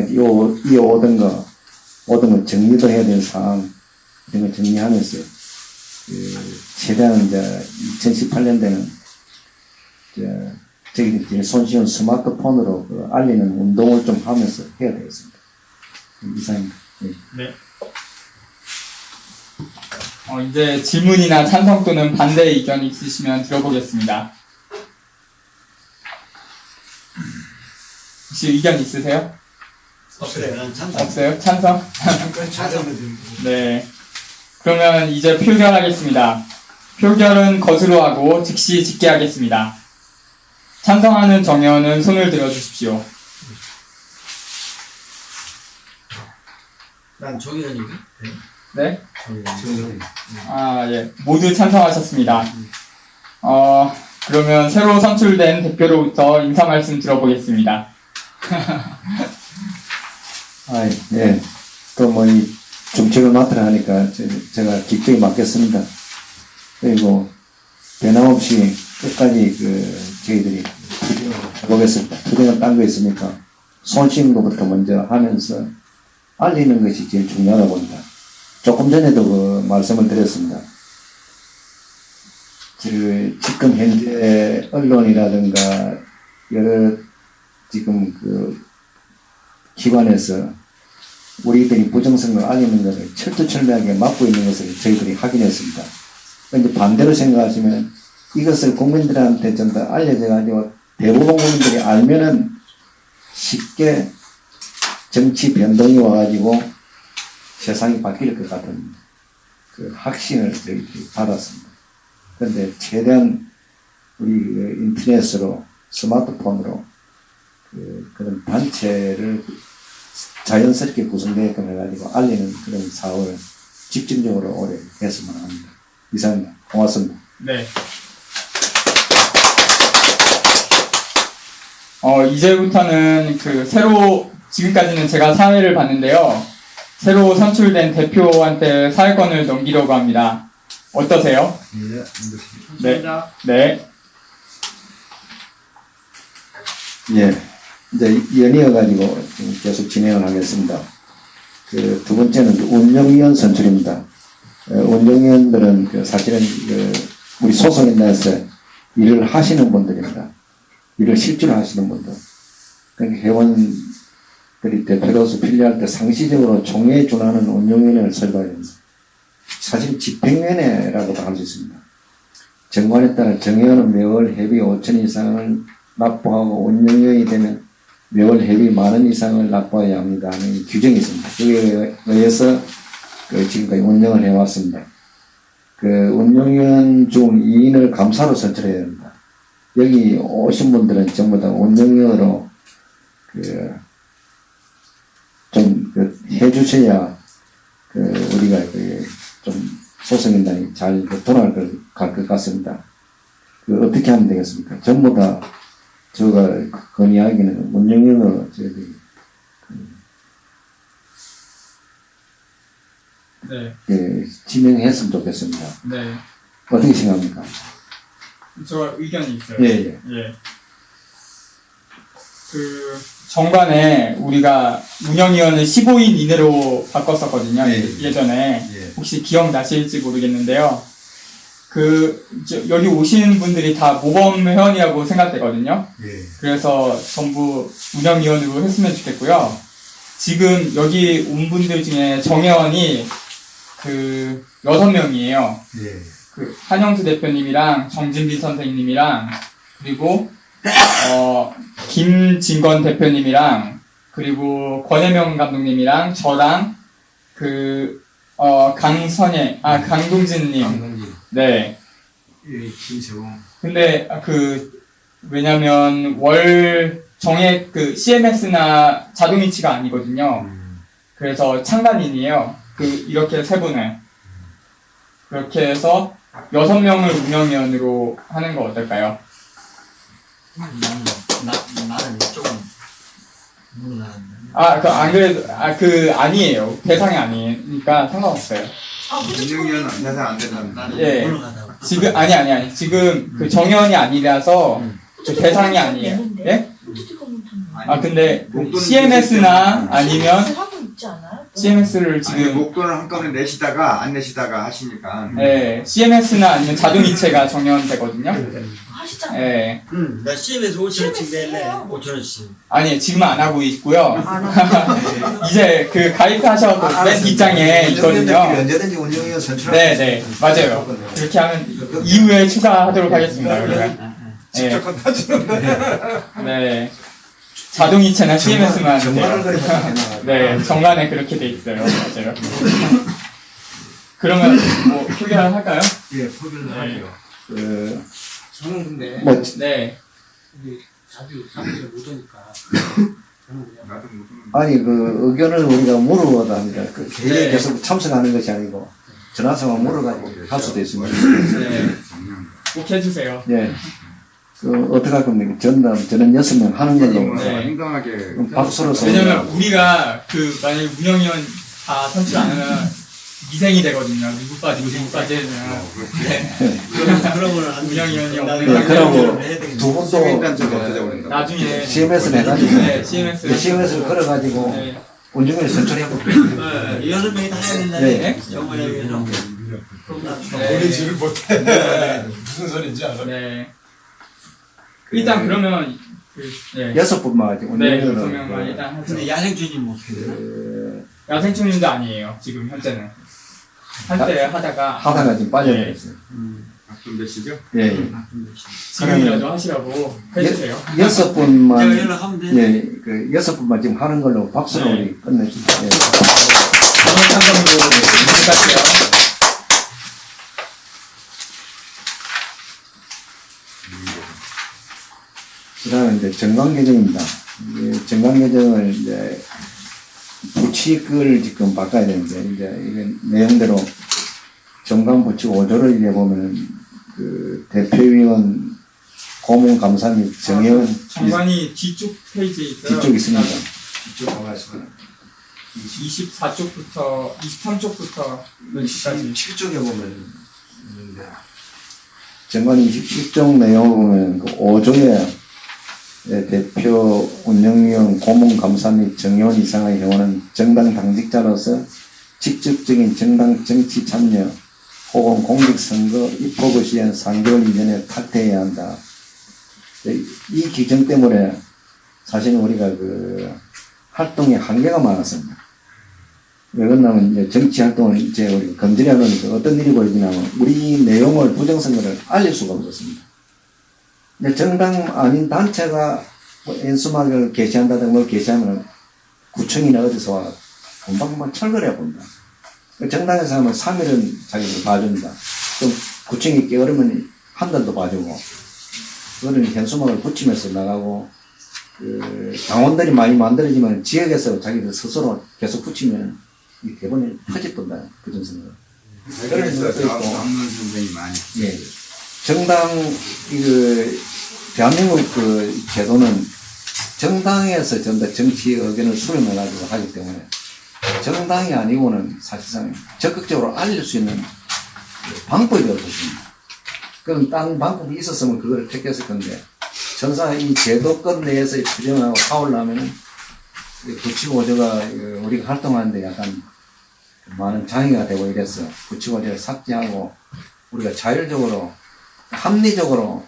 이어오던 거 정리도 해야 될 사항 이런 거 정리하면서 최대한 이제 2018년대는 저희들이 손쉬운 스마트폰으로 알리는 운동을 좀 하면서 해야 되겠습니다. 이상입니다. 네. 네. 이제 질문이나 찬성 또는 반대 의견이 있으시면 들어보겠습니다. 혹시 의견 있으세요? 없어요. 찬성. 없어요? 찬성? 찬성은 좀. 네. 그러면 이제 표결하겠습니다. 표결은 거스로 하고 즉시 집계하겠습니다. 찬성하는 정의원은 손을 들어주십시오. 난 조기현이가? 네? 조기현. 예. 모두 찬성하셨습니다. 그러면 새로 선출된 대표로부터 인사 말씀 들어보겠습니다. 네. 또 뭐 이 정책을 맡으라 하니까 제가 기꺼이 맡겠습니다. 그리고 변함없이 끝까지 저희들이 해보겠습니다. 투쟁은 딴 거 있습니까? 손쉬는 것부터 먼저 하면서 알리는 것이 제일 중요하다고 봅니다. 조금 전에도 말씀을 드렸습니다. 지금 현재 언론이라든가 여러 지금 기관에서 우리들이 부정선거 알리는 것을 철두철미하게 막고 있는 것을 저희들이 확인했습니다. 그런데 반대로 생각하시면 이것을 국민들한테 좀 더 알려져가지고 대부분 국민들이 알면은 쉽게 정치 변동이 와가지고 세상이 바뀔 것 같은 확신을 저희들이 받았습니다. 그런데 최대한 우리 인터넷으로 스마트폰으로 그런 단체를 자연스럽게 구성되게끔 해가지고 알리는 그런 사업을 집중적으로 오래 했으면 합니다. 이상입니다. 고맙습니다. 네. 이제부터는 지금까지는 제가 사회를 봤는데요. 새로 선출된 대표한테 사회권을 넘기려고 합니다. 어떠세요? 네. 네. 예. 이제 연이어가지고 계속 진행을 하겠습니다. 두 번째는 운영위원 선출입니다. 운영위원들은 사실은 우리 소속인단에서 일을 하시는 분들입니다. 일을 실제로 하시는 분들. 그러니까 회원들이 대표로서 필요할 때 상시적으로 총회에 준하는 운영위원회를 설립해야 됩니다. 사실 집행위원회라고도 할 수 있습니다. 정관에 따라 정회원은 매월 회비 5천 이상을 납부하고 운영위원이 되면 매월 회비 10,000원 이상을 납부해야 합니다 하는 규정이 있습니다. 여기에 의해서 지금까지 운영을 해왔습니다. 운영위원 중 2인을 감사로 선출해야 됩니다. 여기 오신 분들은 전부 다 운영위원으로 좀 해주셔야 우리가 좀 소속인단이 잘 돌아갈 것 같습니다. 어떻게 하면 되겠습니까? 전부 다 제가 건의하기는 운영위원으로 저희들이 지명했으면 좋겠습니다. 네. 어떻게 생각합니까? 저 의견이 있어요. 예. 정관에 우리가 운영위원을 15인 이내로 바꿨었거든요. 예전에. 혹시 기억나실지 모르겠는데요. 여기 오신 분들이 다 모범 회원이라고 생각되거든요. 예. 그래서 전부 운영위원으로 했으면 좋겠고요. 지금 여기 온 분들 중에 정회원이 6명이에요. 예. 한영수 대표님이랑 정진빈 선생님이랑 그리고 김진건 대표님이랑 그리고 권혜명 감독님이랑 저랑 강동진님. 강동진. 네. 예, 김세봉. 근데 왜냐면 정액 CMS나 자동이체가 아니거든요. 그래서 창단인이에요. 이렇게 세 분을. 그렇게 해서 6명을 운영위원으로 하는 거 어떨까요? 나는 조금 모르겠는데. 안 그래도, 아니에요. 대상이 아니니까 상관없어요. 운영위원은 대상 안 된다. 예. 모르겠다고. 지금, 아니. 지금 정회원이 아니라서 대상이 아니에요. 예? 근데 CMS나 아니면 하고 있지 않아요? CMS를 아니, 지금 목돈을 한꺼번에 내시다가 안 내시다가 하시니까. 네, CMS나 아니면 자동이체가 정연되거든요. 하시잖아요. 네. 나 CM에서 5천원씩 낼래. 해요. 5천원씩. 아니, 지금은 안 하고 있고요. 안 하고. 이제 가입하셔도 맨 뒷장에 있거든요. 언제든지 운영위원 선출하고 네, 맞아요. 그렇게 하면 이후에 추가하도록 하겠습니다, 우리가. 네. 네. 자동이체나 CMS만 정말을 돼요. 그래서 네, 정관에 그렇게 돼 있어요. 맞아요. 그러면 표결을 할까요? 예, 포기를 하죠. 저는 근데 뭐 네. 우리 자주 사무실 못 오니까 저는 그냥 나도 목돈. 아니 의견을 우리가 물어봐도 합니다. 회의에 네. 계속 참석하는 것이 아니고 전화상으로 물어가지고 할 수도 있습니다. 네. 꼭 해주세요. 예. 어떻게 할 겁니까? 저는 6명 하는 걸로. 네. 민감하게. 그럼 박수로서. 왜냐면 우리가 만약에 운영위원 다 선출 안 하면 미생이 되거든요. 누구 빠지고 누구 빠지면. 그러면 안 운영위원이 없는 네, 그러고 해야 되겠네. 두 분도 시민단 좀 없어져 버린다. 나중에 CMS를 해가지고 네, CMS를 걸어가지고 네. 운영위를 선출해보고. 네, 6명이 다 해야 된다네. 네. 영원히 위해서. 네. 못해. 무슨 소리인지 알아? 네. 일단 그러면 네. 6분만 하지. 네, 운영위원은 6명만 일단 하죠. 근데 야생주님 어떻게 돼요? 야생충님도 아니에요. 지금 현재는. 한때 하다가 지금 빠져버렸어요. 박돈 몇시죠? 예. 지금이라도 하시라고 해주세요. 6분만. 제가 연락하면 돼. 예, 6분만 지금 하는 걸로 박수로 네. 우리 끝내주세요. 예. 오늘 상담으로 부탁드려요. 그 다음에 이제 정관개정입니다. 정관개정을 이제 부칙을 지금 바꿔야 되는데, 이제 이게 내용대로 정관부칙 5조를 이제 보면 대표위원 고문감사 및 정회원 정관이 뒤쪽 페이지에 있어요. 뒤쪽 있습니다. 뒤쪽 보겠습니다. 24쪽부터 23쪽부터 여기까지. 27쪽에 보면 있는데, 정관 27쪽 내용을 보면 5조에 대표 운영위원 고문감사 및 정회원 이상의 경우는 정당 당직자로서 직접적인 정당 정치 참여 혹은 공직선거 입법을 시한 3개월 이전에 탈퇴해야 한다. 이 규정 때문에 사실 우리가 활동의 한계가 많았습니다. 왜 그러냐면 이제 정치 활동을 이제 우리가 검증해 놓으니까 어떤 일이 벌어지냐면 우리 내용을 부정선거를 알릴 수가 없었습니다. 근데 정당 아닌 단체가 엔수막을 게시한다든가 뭘 게시하면 구청이나 어디서 와 금방 철거해 본다. 정당에서 하면 3일은 자기들 봐준다. 좀 구청이 깨어르면 한 달도 봐주고, 그거는 현수막을 붙이면서 나가고, 당원들이 많이 만들어지면 지역에서 자기들 스스로 계속 붙이면 이 대본에 터집던다. 부정선거. 그래서 남는 선생이 많이. 예. 정당, 대한민국 제도는 정당에서 전부 정치 의견을 수렴해가지고 하기 때문에 정당이 아니고는 사실상 적극적으로 알릴 수 있는 방법이 없었습니다. 그럼 다른 방법이 있었으면 그걸 택했을 건데, 전사 이 제도권 내에서 규정하고 하오려면은 부칙 5조가 우리가 활동하는데 약간 많은 장애가 되고 이랬어. 부칙 5조를 삭제하고 우리가 자율적으로 합리적으로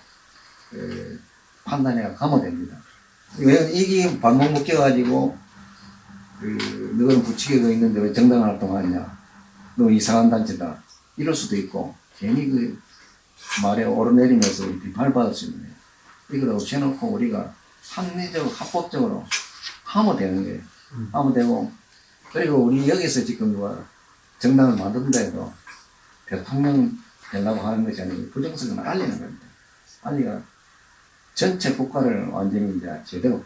판단해가 가면 됩니다. 왜 이게 반복 묶여가지고 너는 부추기고 있는데 왜 정당 활동하냐? 너 이상한 단체다. 이럴 수도 있고 괜히 그 말에 오르내리면서 비판을 받을 수 있는 거예요. 이걸 없애놓고 우리가 합리적으로 합법적으로 하면 되는 거예요. 하면 되고 그리고 우리 여기서 지금 누가 정당을 만든다 해도 대통령 되려고 하는 것이 아니고 부정선거는 알리는 겁니다. 알리가 전체 국가를 완전히 이제 제대로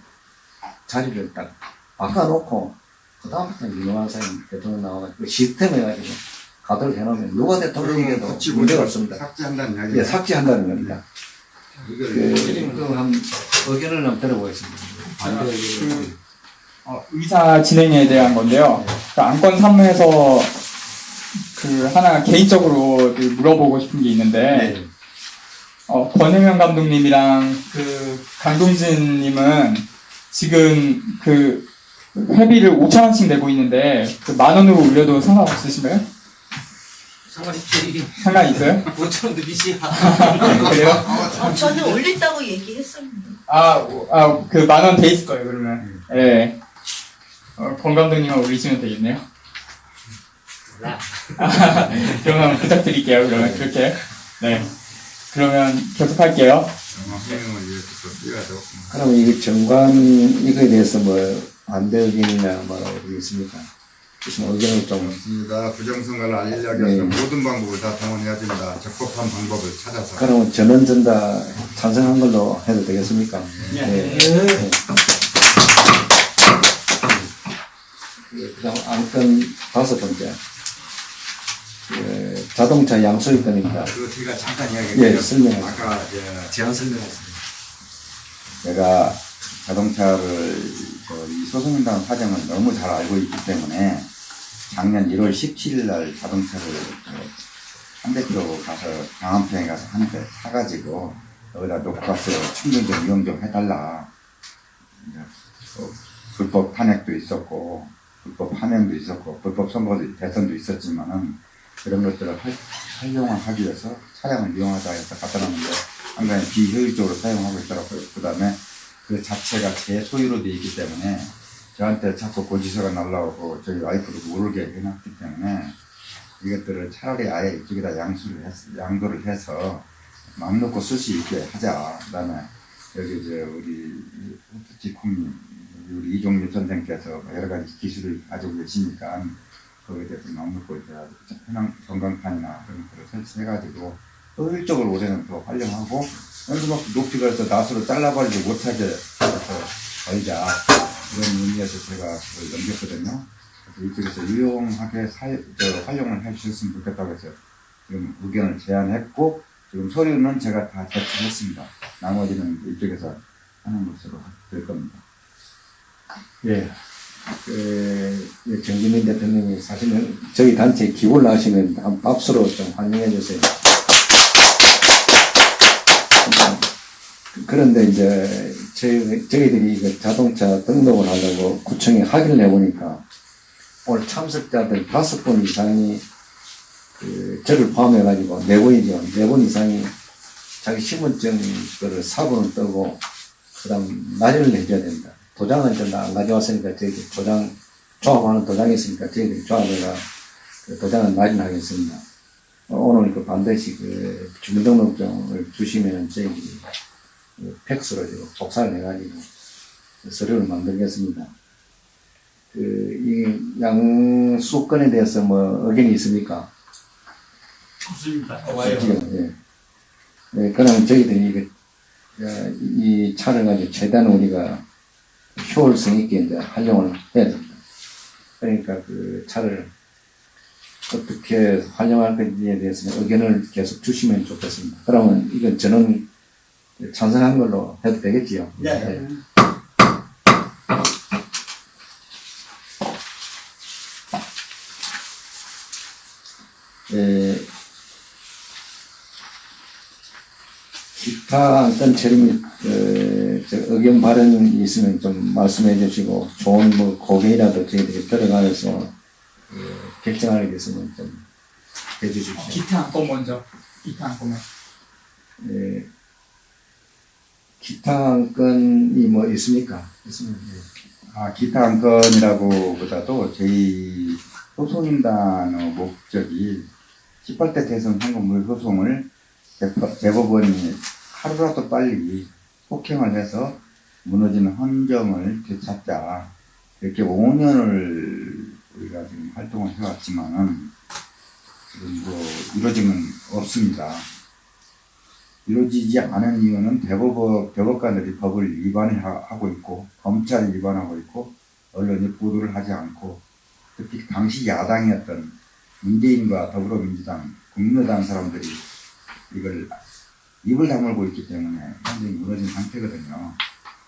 자리를 딱 바꿔놓고 그 다음부터 유명한 사람이 대통령 나와가지고 그 시스템 해가지고 가도록 해놓으면 누가 대통령이 돼도 문제가 없습니다. 삭제한다는 이야기. 예, 삭제한다는 겁니다. 이걸 한 의견을 한번 들어보겠습니다. 의사 진행에 대한 건데요. 그 안건 사무에서 그 하나 개인적으로 그 물어보고 싶은 게 있는데, 권혜명 감독님이랑 그 강동진님은 지금 그 회비를 5,000원씩 내고 있는데 그 10,000원으로 올려도 상관없으신가요? 상관있지. 상관 있어요? 5천원도 빚이야. 그래요? 저는 올린다고 얘기했었는데. 그 10,000원 돼 있을 거예요, 그러면. 예. 권 감독님만 올리시면 되겠네요. 그러면 부탁드릴게요, 그러면 그렇게. 네. 그러면 계속할게요. 해명을 위해서 또 필요하다고. 그러면 이게 정관 이거에 대해서 뭐 반대 의견이나 뭐 있습니까? 무슨 의견을 좀 맞습니다. 부정선거를 알리려고 해서 모든 방법을 다 동원해야 됩니다. 적법한 방법을 찾아서. 그러면 전원 전다 찬성한 걸로 해도 되겠습니까? 네. 그다음 안건 5번째 자동차 양수익권입니다. 그거 제가 잠깐 예, 이야기했어요. 설명하세요. 아까 제안 설명했습니다. 제가 자동차를 이 소송인단 사정을 너무 잘 알고 있기 때문에 작년 1월 17일 날 자동차를 현대표로 가서 강암평에 가서 한 대 사가지고 여기다 놓고 갔어요. 충전 좀 이용 좀 해달라. 불법 탄핵도 있었고 불법 파면도 있었고 불법 선거도 대선도 있었지만은 그런 것들을 활용을 하기 위해서 차량을 이용하자 해서 갖다 놨는데 상당히 비효율적으로 사용하고 있더라고요. 그 다음에 그 자체가 제 소유로 되어 있기 때문에 저한테 자꾸 고지서가 날라오고 저희 와이프도 모르게 해놨기 때문에 이것들을 차라리 아예 이쪽에다 양도를 해서 마음 놓고 쓸 수 있게 하자. 그 다음에 여기 우리 호프티콤 우리 이종립 선생께서 여러 가지 기술을 가지고 계시니까 거기에 대해서 마음 놓고 이제 편한 전광판이나 그런 것들을 설치해가지고 효율적으로 올해는 더 활용하고 연수막 높이가 해서 낫으로 잘라버리지 못하게 해서 걸자 이런 의미에서 제가 그걸 넘겼거든요. 그래서 이쪽에서 유용하게 활용을 해주셨으면 좋겠다고 해서 지금 의견을 제안했고 지금 서류는 제가 다 제출했습니다. 나머지는 이쪽에서 하는 것으로 될 겁니다. 예. 정진민 대통령이 사실은 저희 단체에 기부를 하시면 한 박수로 좀 환영해 주세요. 그런데 이제 저희들이 그 자동차 등록을 하려고 구청에 확인을 해보니까 오늘 참석자들 5분 이상이 저를 포함해가지고 4분이죠. 4분 이상이 자기 신분증 거를 사본을 뜨고 그 다음 날인을 해줘야 된다. 도장은 좀 안 가져왔으니까 저희들 도장 조합하는 도장이 있으니까 저희들이 조합해가 그 도장은 날인하겠습니다. 오늘 그 반드시 그 주민등록증을 주시면 저희들이 팩스로 복사를 해가지고 서류를 만들겠습니다. 이 양수건에 대해서 뭐 의견이 있습니까? 없습니다. 예. 네, 그럼 저희들이 이 차를 가지고 최대한 우리가 효율성 있게 이제 활용을 해야 됩니다. 그러니까 그 차를 어떻게 활용할 건지에 대해서는 의견을 계속 주시면 좋겠습니다. 그러면 이건 저는 찬성한 걸로 해도 되겠지요? 네. 기타 어떤 처리 및 의견 발언이 있으면 좀 말씀해 주시고 좋은 뭐 고개라도 저희들이 들어가서 결정하게 됐으면 좀 해주십시오. 기타 안건 먼저. 기타 안건만. 예, 기타 안건이 뭐 있습니까? 있으면 기타 안건이라고 보다도 저희 소송인단의 목적이 18대 대선 선거물 소송을 대법원이 하루라도 빨리 폭행을 해서 무너지는 헌정을 되찾자. 이렇게 5년을 우리가 지금 활동을 해왔지만은 지금 뭐 이루어지면 없습니다. 이루어지지 않은 이유는 대법관들이 법을 위반하고 있고 검찰이 위반하고 있고 언론이 보도를 하지 않고 특히 당시 야당이었던 문재인과 더불어민주당, 국민의당 사람들이 이걸 입을 다물고 있기 때문에 완전히 무너진 상태거든요.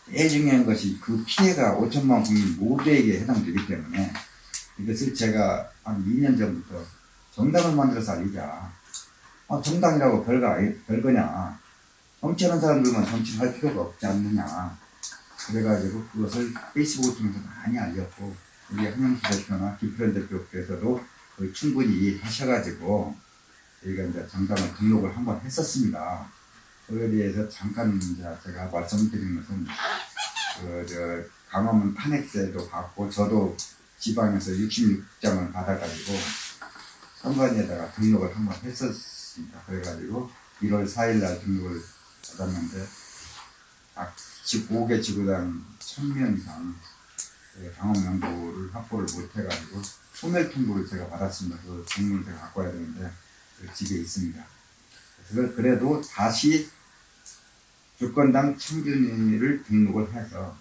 제일 중요한 것이 그 피해가 5천만 국민 모두에게 해당되기 때문에 이것을 제가 한 2년 전부터 정당을 만들어서 알리자. 정당이라고 별거냐. 정치하는 사람들만 정치를 할 필요가 없지 않느냐. 그래가지고 그것을 페이스북을 통해서 많이 알렸고, 우리 한영수 대표나 김필현 대표께서도 그걸 충분히 하셔가지고, 저희가 이제 정당을 등록을 한번 했었습니다. 그에 대해서 잠깐 이제 제가 말씀드린 것은, 강화문 탄핵제도 받고, 저도 지방에서 66장을 받아가지고, 선관위에다가 등록을 한번 했었습니다. 그래가지고 1월 4일날 등록을 받았는데 딱 15개 지구당 1000명 이상 방어 명부를 확보를 못해가지고 소멸통보를 제가 받았습니다. 그 종류를 제가 갖고 와야 되는데 그 집에 있습니다. 그래도 다시 주권당 청준위를 등록을 해서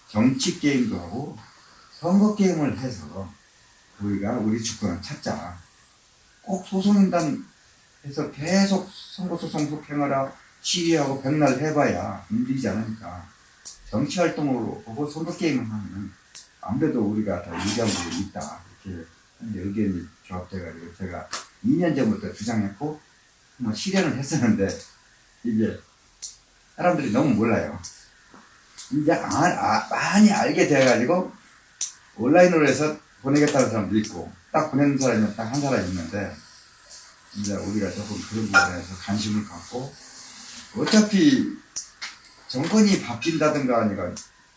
정치 게임도 하고 선거 게임을 해서 우리가 우리 주권을 찾자. 꼭 소송인단 해서 계속 선거소송 속행하라 시위하고 백날 해봐야 움직이지 않으니까 정치활동으로 보고 선거게임을 하면 아무래도 우리가 더 유리하고 있다. 이렇게 의견이 조합돼가지고 제가 2년 전부터 주장했고 뭐 실현을 했었는데 이게 사람들이 너무 몰라요. 이제 많이 알게 돼가지고 온라인으로 해서 보내겠다는 사람도 있고 딱 보내는 사람이 딱 한 사람이 있는데 이제 우리가 조금 그런 부분에서 관심을 갖고 어차피 정권이 바뀐다든가 하니까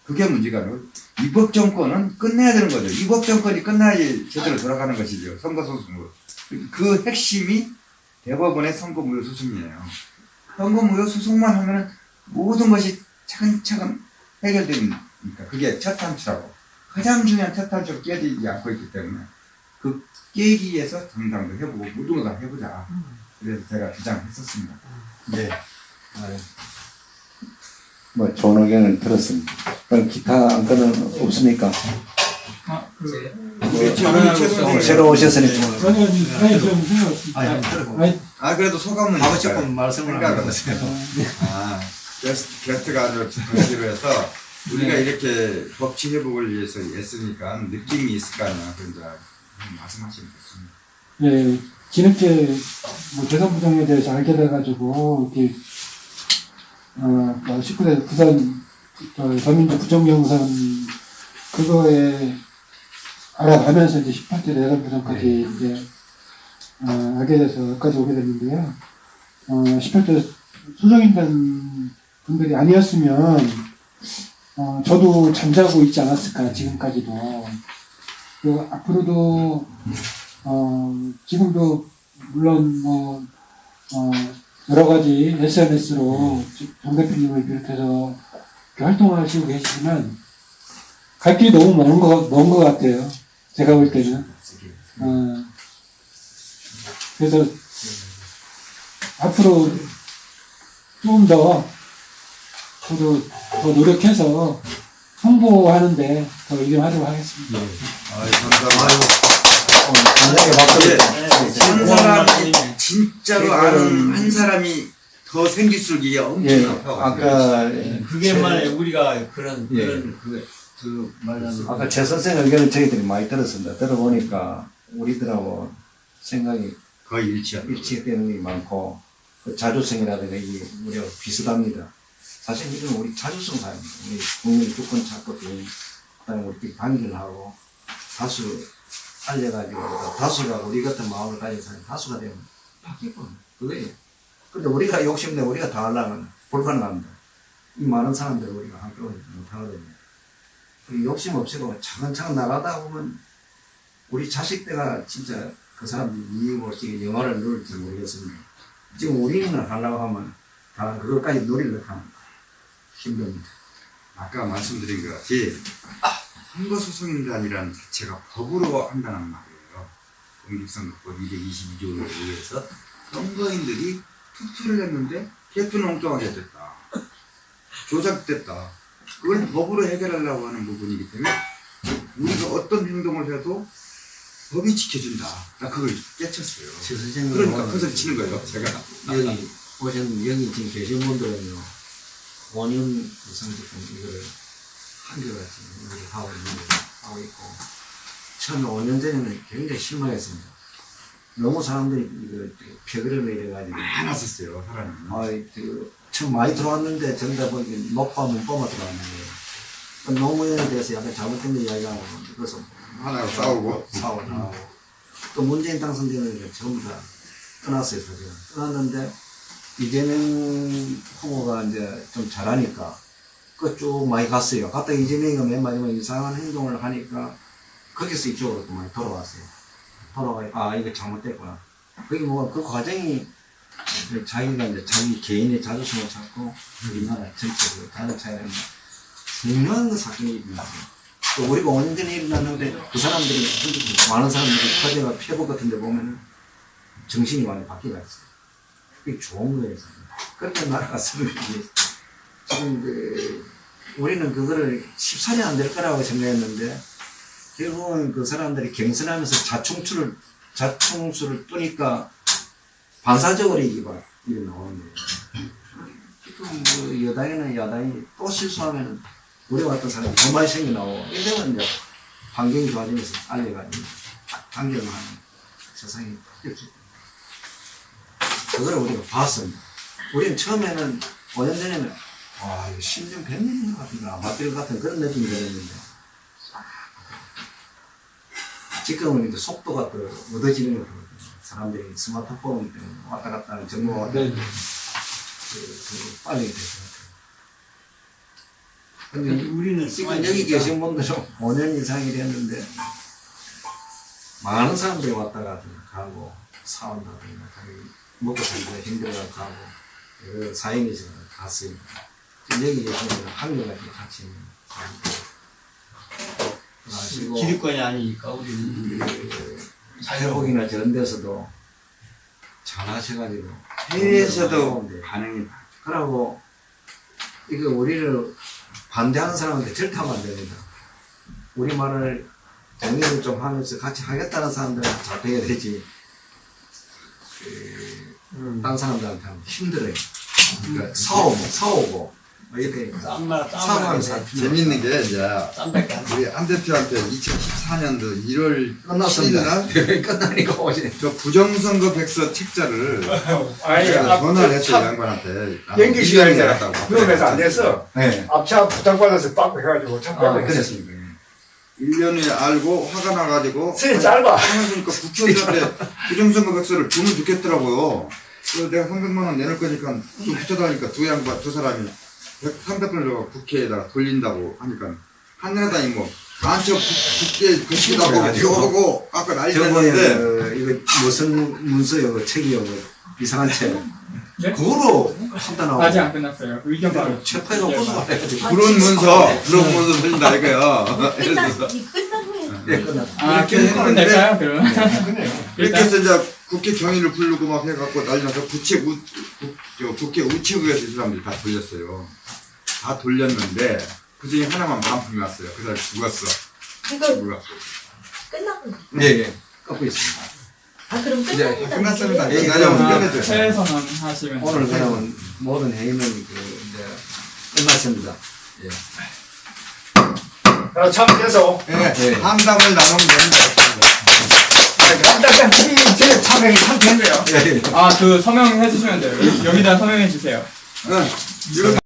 그게 문제가 아니고 이법 정권은 끝내야 되는 거죠. 이법 정권이 끝나야지 제대로 돌아가는 것이죠. 선거소송으로. 그 핵심이 대법원의 선거무효소송이에요. 선거무효소송만 하면 모든 것이 차근차근 해결되니까 그게 첫 단추라고. 가장 중요한 첫 단추를 깨지지 않고 있기 때문에 그 깨기 위해서 정당도 해보고 모든 거 다 해보자. 그래서 제가 주장했었습니다. 예. 뭐 좋은 의견을 들었습니다. 그럼 기타 안건은 없습니까? 새로 오셨으니까. 그래도 소감은 하고 있어요. 싶은 말씀을 생각은 하세요. 게스트가 아주 정시로 해서 우리가 이렇게 법치 회복을 위해서 애쓰니까 느낌이 있을 거 아니야. 그러니까 말씀하시면 좋습니다. 네, 뒤늦게 뭐 대선 부정에 대해서 알게 돼가지고 이렇게 19대 부산 더민주 부정경선 그거에 알아가면서 이제 18대 대선 부정까지 이제 알게 돼서 여기까지 오게 됐는데요. 18대 수정인단 분들이 아니었으면 저도 잠자고 있지 않았을까 지금까지도. 그 앞으로도 지금도 물론 뭐 여러 가지 SNS로 정 대표님을 비롯해서 활동을 하시고 계시지만 갈 길이 너무 먼 것 같아요. 제가 볼 때는. 그래서 앞으로 좀 더 저도 더 노력해서 홍보하는데 더 일하도록 하겠습니다. 한 사람이 진짜로 아는 한 사람이 더 생길수록 이게 엄청 아파요. 아까 그게만에 우리가 그런 그 말하는 아까 최 선생 의견을 저희들이 많이 들었습니다. 들어보니까 우리들하고 생각이 거의 일치하고 일치되는 게 많고 그 자주성이라든가 이게 무려 비슷합니다. 사실 이건 우리 자주성 사회입니다. 우리 국민 주권 찾고 그다음에 우리끼리 관계를 하고 다수 알려가지고 다수가 우리 같은 마음을 가진 사람이 다수가 되면 바뀌거든요. 그거예요. 근데 우리가 욕심내 우리가 다 하려면 불가능합니다. 이 많은 사람들을 우리가 한꺼번에 못하거든요. 그 욕심 없이고 차근차근 나가다 보면 우리 자식 때가 진짜 그 사람들이 이기고 지금 영화를 누릴지 모르겠습니다. 지금 우리는 하려고 하면 다 그것까지 누리려고 하면 힘듭니다. 아까 말씀드린 것 같이 선거소송인단이라는 자체가 법으로 한다는 말이에요. 공직선거법 222조에 의해서 선거인들이 투표를 했는데 개표는 엉뚱하게 됐다. 조작됐다. 그걸 법으로 해결하려고 하는 부분이기 때문에 우리가 어떤 행동을 해도 법이 지켜준다. 나 그걸 깨쳤어요. 최 선생님 그러니까 그 소리 치는 거예요. 제가. 여기 오신 여기 지금 계신 분들은요 5년 이상 지금 이거를 한결같이 이렇게 하고 있고 처음에 5년 전에는 굉장히 실망했습니다. 너무 사람들이 이거 표결을 이래가지고 많았었어요. 사람이. 처음 많이 들어왔는데 정답은 높아 문법만 들어왔는데 노무현에 대해서 약간 잘못된 이야기가 나오고 그래서 하나가 싸우고. 나오고 또 문재인 당선되는 전부 다 떠났어요. 사실은 떠났는데 이재명 후보가 이제 좀 잘하니까 그 쭉 많이 갔어요. 갔다 이재명이가 맨 마지막에 이상한 행동을 하니까 거기서 이쪽으로 또 많이 돌아왔어요. 돌아가니까 이거 잘못됐구나. 그게 뭐가 그 과정이 자기가 이제 자기 개인의 자존심을 찾고 우리나라 전체적으로 다른 차이는 분명한 사건이 일어났어요. 또 우리가 5년 전에 일어났는데 그 사람들이 많은 사람들이 화재가 폐복 같은 데 보면 정신이 많이 바뀌어 있어요. 그게 좋은 거예요. 그렇게 나아갔으면 지금 우리는 그거를 14년 안 될 거라고 생각했는데 결국은 그 사람들이 경선하면서 자충수를 뜨니까 반사적으로 이게 나오는 거예요. 지금 그 여당이나 야당이 또 실수하면 우리 같은 사람이 더 많이 생겨나오고 이러면 이제 환경이 좋아지면서 알려가지고 단결을 하는 세상이 바뀌었죠. 그걸 우리가 봤습니다. 우리는 처음에는 5년 전에는 와 이거 10년 100년인 것 같은가 맞들 같은 그런 느낌이 들었는데 지금은 이제 속도가 더 얻어지는 것 같거든요. 사람들이 스마트폰 때문에 왔다 갔다 하는 정보가 왔다 갔다 빨리 될 것 같아요. 근데 우리는 지금 여기 계신 분들은 5년 이상이 됐는데 많은 사람들이 왔다 갔다 가고 사온다든가 먹고 살기가 힘들어서 가고 사행에서 갔어요. 여기 계신 분들은 한결같이 같이 가시고 기득권이 아니니까 우리는 회복이나 저런 데서도 잘 하셔가지고 해외에서도 반응이 그러고 이거 우리를 반대하는 사람한테 절대 하면 안 됩니다. 우리 말을 정리를 좀 하면서 같이 하겠다는 사람들은 잡혀야 되지. 다른 사람들한테 하면 힘들어요. 그러니까 사오고 이렇게 사오하면서 재밌는 게 이제 땀밖에 안 우리 안 대표한테 2014년도 1월 끝났습니다. 7일 끝나니까 오지. 저 부정선거 백서 책자를 아니, 제가 전화를 했어요. 양반한테. 연기 시간이잖아. 나는 그러면서 안 됐어. 네. 앞차 부탁받아서 빡 해가지고 참고 그랬습니다. 1년에 알고 화가 나가지고 세이 짧아. 그러니까 국회의원한테 부정선거 백서를 주면 좋겠더라고요. 그래서 내가 300만 원 내놓을 거니까 좀 붙여달라니까 두 사람이 300원을 국회에다가 돌린다고 하니까 한나라당이 뭐 간첩 국회 글씨다고 하고 아까 난리 저번에 났는데 이거 무슨 문서요 책이요 이상한 책 네? 그거로 판단하고 아직 안 끝났어요. 의견 바로. 체포해서 고소가 해가지고 그런 문서 돌린다 이거야. 끝난 후에 네 끝났다. 아, 이렇게 계속 끝낼까요, 그럼? 이렇게 해서 이제 국회 경위를 부르고 막 해갖고 난리 나서 국회 우체국에서 이 사람들이 다 돌렸어요. 다 돌렸는데 그 중에 하나만 반품이 왔어요. 그 사람이 죽었어. 이거 누가? 끝나고 예. 꺾고 있습니다. 그럼 이제 끝납니다. 끝났습니다. 예, 나중에 아, 끝내줘요. 최 선언 하시면. 오늘 그러면 모든 회의는 이제 끝났습니다. 예. 참 계속. 예, 함담을 나누면 됩니다. 깜짝깜짝 제 참여이 참 됐네요. 아, 그 서명해 주시면 돼요. 여기다 서명해 주세요. 이거